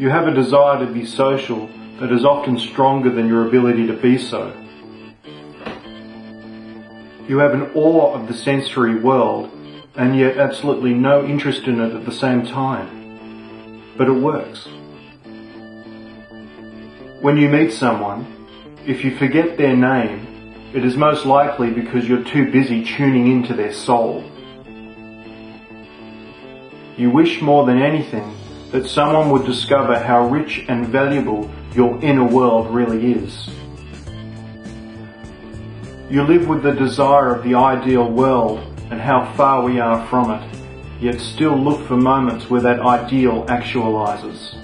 You have a desire to be social that is often stronger than your ability to be so. You have an awe of the sensory world and yet absolutely no interest in it at the same time. But it works. When you meet someone, if you forget their name, it is most likely because you're too busy tuning into their soul. You wish more than anything that someone would discover how rich and valuable your inner world really is. You live with the desire of the ideal world and how far we are from it, yet still look for moments where that ideal actualizes.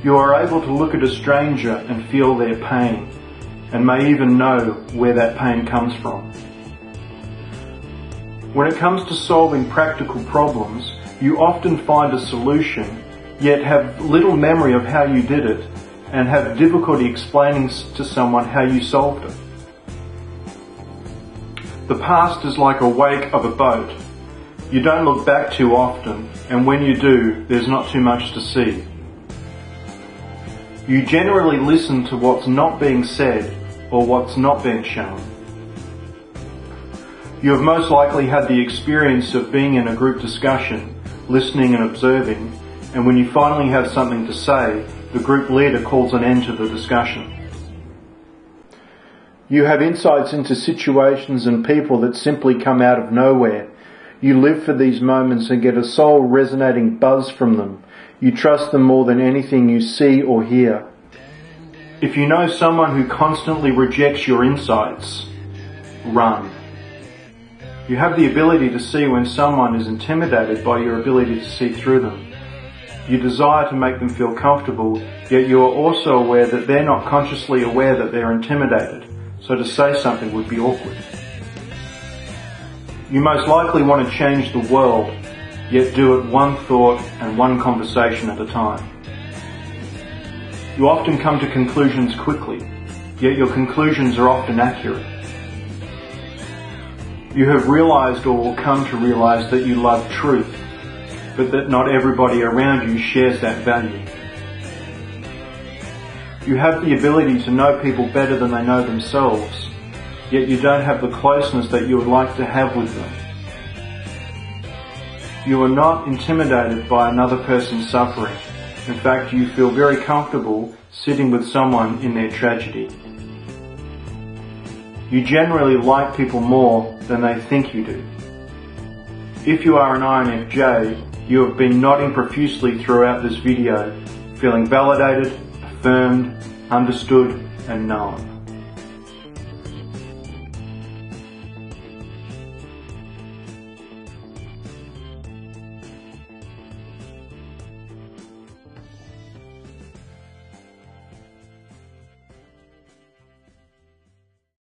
You are able to look at a stranger and feel their pain, and may even know where that pain comes from. When it comes to solving practical problems, you often find a solution, yet have little memory of how you did it, and have difficulty explaining to someone how you solved it. The past is like a wake of a boat. You don't look back too often, and when you do, there's not too much to see. You generally listen to what's not being said or what's not being shown. You have most likely had the experience of being in a group discussion, listening and observing, and when you finally have something to say, the group leader calls an end to the discussion. You have insights into situations and people that simply come out of nowhere. You live for these moments and get a soul resonating buzz from them. You trust them more than anything you see or hear. If you know someone who constantly rejects your insights, run. You have the ability to see when someone is intimidated by your ability to see through them. You desire to make them feel comfortable, yet you are also aware that they're not consciously aware that they're intimidated, so to say something would be awkward. You most likely want to change the world, yet do it one thought and one conversation at a time. You often come to conclusions quickly, yet your conclusions are often accurate. You have realized or will come to realize that you love truth, but that not everybody around you shares that value. You have the ability to know people better than they know themselves, yet you don't have the closeness that you would like to have with them. You are not intimidated by another person's suffering. In fact, you feel very comfortable sitting with someone in their tragedy. You generally like people more than they think you do. If you are an INFJ, you have been nodding profusely throughout this video, feeling validated, affirmed, understood, and known.